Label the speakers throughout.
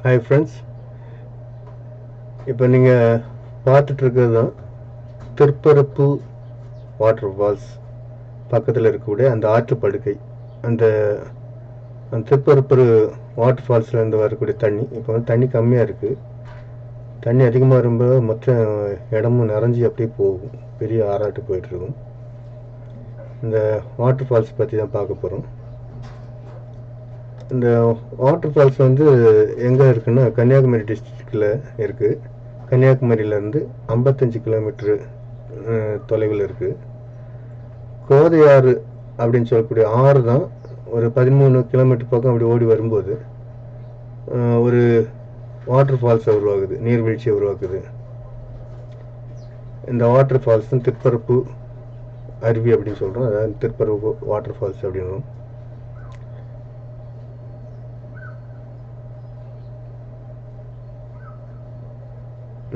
Speaker 1: Hi friends, இப்போ நீங்கள் பார்த்துட்ருக்கிறது தான் திருப்பரப்பு வாட்டர் ஃபால்ஸ் பக்கத்தில் இருக்கக்கூடிய அந்த ஆற்றுப்படுக்கை. அந்த அந்த திருப்பரப்பு வாட்டர் ஃபால்ஸ்லேருந்து வரக்கூடிய தண்ணி இப்போ வந்து தண்ணி கம்மியாக இருக்குது. தண்ணி அதிகமாக வரும்போது மொத்த இடமும் நிறைஞ்சி அப்படியே போகும், பெரிய ஆறாட்டு போயிட்டுருக்கும். இந்த வாட்டர் ஃபால்ஸ் பற்றி தான் பார்க்க போகிறோம். இந்த வாட்டர் ஃபால்ஸ் வந்து எங்கே இருக்குன்னா கன்னியாகுமரி டிஸ்ட்ரிக்டில் இருக்குது. கன்னியாகுமரியிலேருந்து 55 கிலோமீட்ரு தொலைவில் இருக்குது. கோதையாறு அப்படின்னு சொல்லக்கூடிய ஆறு தான் ஒரு 13 கிலோமீட்டர் பக்கம் அப்படி ஓடி வரும்போது ஒரு வாட்டர் ஃபால்ஸை உருவாக்குது, நீர்வீழ்ச்சியை உருவாக்குது. இந்த வாட்டர் ஃபால்ஸ் தான் திருப்பரப்பு அருவி அப்படின்னு சொல்கிறோம். அதாவது திருப்பரப்பு வாட்டர் ஃபால்ஸ் அப்படின்னும்.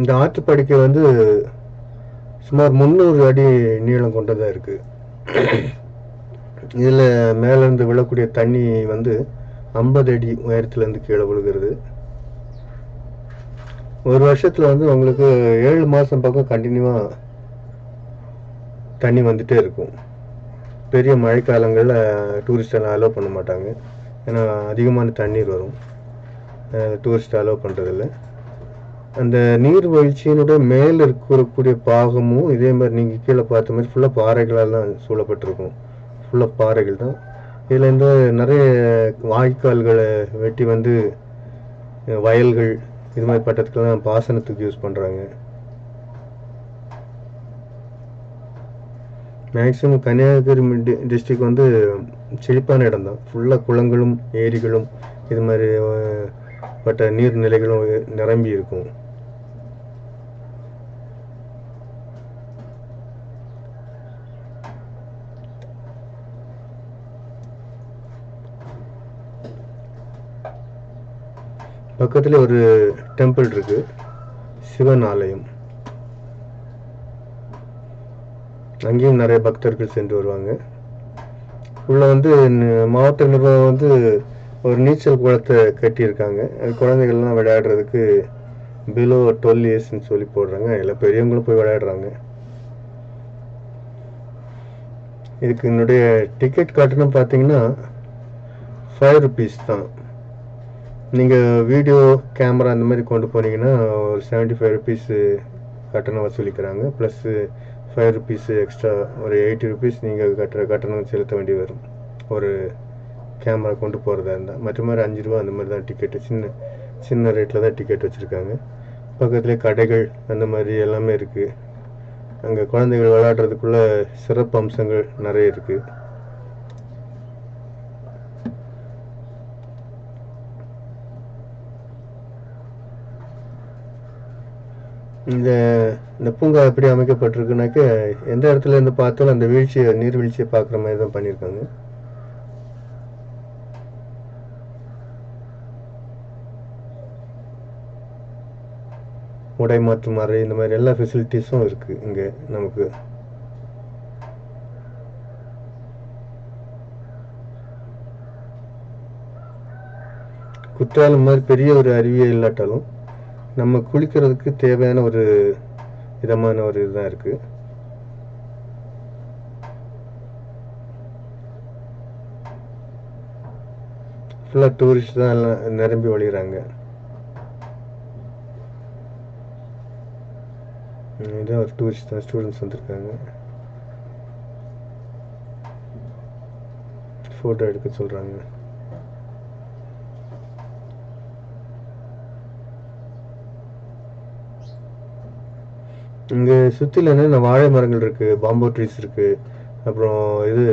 Speaker 1: இந்த ஆற்றுப்படுக்கை வந்து சுமார் 300 அடி நீளம் கொண்டதாக இருக்குது. இதில் மேலேருந்து விழக்கூடிய தண்ணி வந்து 50 அடி உயரத்துலேருந்து கீழே விழுகிறது. ஒரு வருஷத்தில் வந்து உங்களுக்கு 7 மாதம் பக்கம் கண்டினியூவாக தண்ணி வந்துகிட்டே இருக்கும். பெரிய மழைக்காலங்களில் டூரிஸ்டெல்லாம் அலோவ் பண்ண மாட்டாங்க, ஏன்னா அதிகமான தண்ணீர் வரும். டூரிஸ்ட் அலோவ் பண்ணுறதில்ல. அந்த நீர்வீழ்ச்சியினுடைய மேலே இருக்கக்கூடிய பாகமும் இதே மாதிரி நீங்கள் கீழே பார்த்த மாதிரி ஃபுல்லாக பாறைகளால் தான் சூழப்பட்டிருக்கும். ஃபுல்லாக பாறைகள் தான். இதில் இந்த நிறைய வாய்க்கால்களை வெட்டி வந்து வயல்கள் இது மாதிரி பட்டத்துக்கெல்லாம் பாசனத்துக்கு யூஸ் பண்ணுறாங்க. மேக்ஸிமம் கன்னியாகுமரி டிஸ்ட்ரிக்ட் வந்து செழிப்பான இடம் தான். ஃபுல்லாக குளங்களும் ஏரிகளும் இது மாதிரி பட்ட நீர்நிலைகளும் நிரம்பி இருக்கும். பக்கத்தில் ஒரு டெம்பிள் இருக்கு, சிவன் ஆலயம். அங்கேயும் நிறைய பக்தர்கள் சென்று வருவாங்க. உள்ள வந்து மாவட்ட நிர்வாகம் வந்து ஒரு நீச்சல் குளத்தை கட்டியிருக்காங்க. குழந்தைகள்லாம் விளையாடுறதுக்கு பிலோ 12 இயர்ஸ்ன்னு சொல்லி போடுறாங்க. எல்லாம் பெரியவங்களும் போய் விளையாடுறாங்க. இதுக்கு என்னுடைய டிக்கெட் கட்டணம் பார்த்தீங்கன்னா 5 rupees தான். நீங்கள் வீடியோ கேமரா அந்த மாதிரி கொண்டு போனீங்கன்னா ஒரு 75 rupees கட்டணம் வசூலிக்கிறாங்க. ப்ளஸ் 5 rupees எக்ஸ்ட்ரா ஒரு 80 rupees நீங்கள் கட்டணம் செலுத்த வேண்டி வரும் ஒரு கேமரா கொண்டு போகிறதா இருந்தால். மற்ற மாதிரி 5 ரூபா அந்த மாதிரி தான் டிக்கெட்டு. சின்ன ரேட்டில் தான் டிக்கெட் வச்சுருக்காங்க. பக்கத்துலேயே கடைகள் அந்த மாதிரி எல்லாமே இருக்குது. அங்கே குழந்தைகள் விளையாடுறதுக்குள்ள சிறப்பு அம்சங்கள் நிறைய இருக்குது. இந்த பூங்கா எப்படி அமைக்கப்பட்டிருக்குனாக்க எந்த இடத்துல இருந்து பார்த்தாலும் அந்த நீர்வீழ்ச்சியை பார்க்குற மாதிரி தான் பண்ணியிருக்காங்க. உடை மாற்றும் அறை இந்த மாதிரி எல்லா ஃபெசிலிட்டிஸும் இருக்குது இங்கே நமக்கு. குற்றாலம் மாதிரி பெரிய ஒரு அருவியே இல்லாட்டாலும் நம்ம குளிக்கிறதுக்கு தேவையான ஒரு விதமான ஒரு இதுதான் இருக்குது. ஃபுல்லாக டூரிஸ்ட் தான் எல்லாம் நிரம்பி வழிகிறாங்க. இதான் ஒரு டூரிஸ்ட் தான், ஸ்டூடெண்ட்ஸ் வந்திருக்காங்க, ஃபோட்டோ எடுக்க சொல்கிறாங்க. இங்கே சுற்றில என்னென்ன வாழை மரங்கள் இருக்குது, பாம்போ ட்ரீஸ் இருக்குது. அப்புறம் இது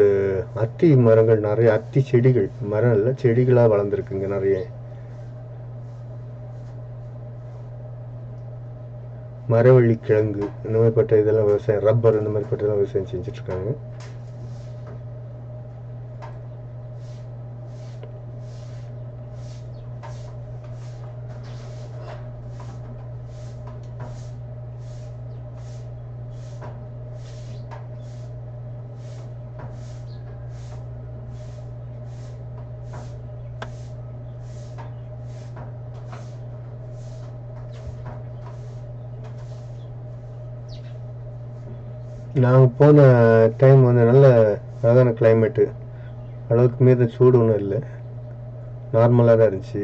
Speaker 1: அத்தி மரங்கள், நிறைய அத்தி செடிகள், மரம் இல்லை செடிகளாக வளர்ந்துருக்குங்க நிறைய. மரவள்ளி கிழங்கு இந்த மாதிரிப்பட்ட இதெல்லாம் விவசாயம், ரப்பர் இந்த மாதிரிப்பட்டதெல்லாம் விவசாயம் செஞ்சிட்ருக்காங்க. நாங்கள் போன டைம் வந்து நல்ல அழகான கிளைமேட்டு, அளவுக்கு மீறி சூடு ஒன்றும் இல்லை, நார்மலாக தான் இருந்துச்சு.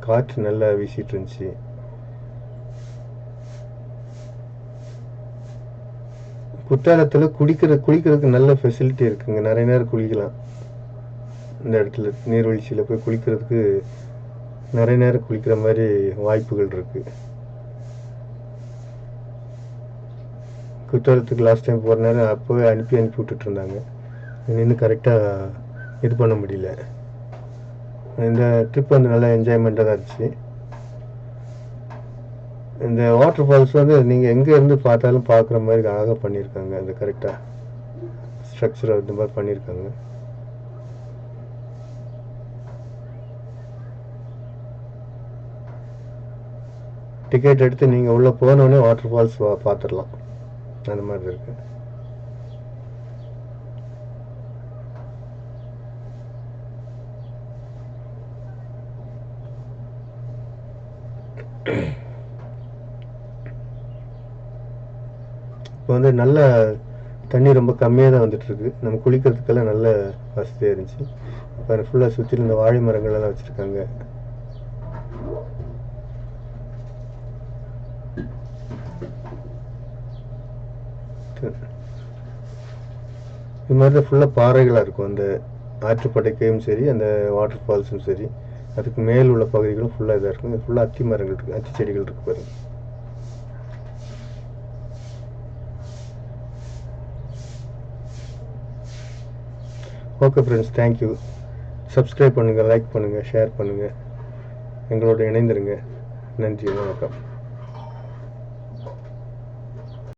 Speaker 1: காற்று நல்லா வீசிட்டு இருந்துச்சு. குற்றாலத்தில் குளிக்கிறதுக்கு நல்ல ஃபெசிலிட்டி இருக்குங்க. நிறைய நேரம் குளிக்கலாம். இந்த இடத்துல நீர்வீழ்ச்சியில் போய் குளிக்கிறதுக்கு நிறைய நேரம் குளிக்கிற மாதிரி வாய்ப்புகள் இருக்குது. குற்றாலத்துக்கு லாஸ்ட் டைம் போகிற நேரம் அப்போவே அனுப்பி விட்டுட்டு இருந்தாங்க. இன்னும் கரெக்டாக இது பண்ண முடியல. இந்த ட்ரிப் வந்து நல்லா என்ஜாய்மெண்ட்டாக தான் இருந்துச்சு. இந்த வாட்டர் ஃபால்ஸ் வந்து நீங்கள் எங்கே இருந்து பார்த்தாலும் பார்க்குற மாதிரி அழகாக பண்ணியிருக்காங்க. அந்த கரெக்டாக ஸ்ட்ரக்சரை இந்த மாதிரி பண்ணியிருக்காங்க. டிக்கெட் எடுத்து நீங்கள் உள்ளே போனோடனே வாட்டர் ஃபால்ஸ் பார்த்துடலாம். அந்த மாதிரி இருக்கு. இப்போ வந்து நல்ல தண்ணி ரொம்ப கம்மியாக தான் வந்துட்டுருக்கு. நம்ம குளிக்கிறதுக்கெல்லாம் நல்ல வசதியாக இருந்துச்சு. இப்போ ஃபுல்லாக சுற்றிலும் இந்த வாழை மரங்கள்லாம் வச்சுருக்காங்க. இது மாதிரி தான் ஃபுல்லாக பாறைகளாக இருக்கும். அந்த ஆற்றுப்படைக்கையும் சரி, அந்த வாட்டர் ஃபால்ஸும் சரி, அதுக்கு மேல் உள்ள பகுதிகளும் ஃபுல்லாக இதாக இருக்கும். இது ஃபுல்லாக அத்தி மரங்கள் இருக்குது, அத்தி செடிகள் இருக்குது பாருங்க. Okay friends, thank you. சப்ஸ்கிரைப் பண்ணுங்கள், லைக் பண்ணுங்கள், ஷேர் பண்ணுங்கள், எங்களோட இணைந்துருங்க. நன்றி, வணக்கம்.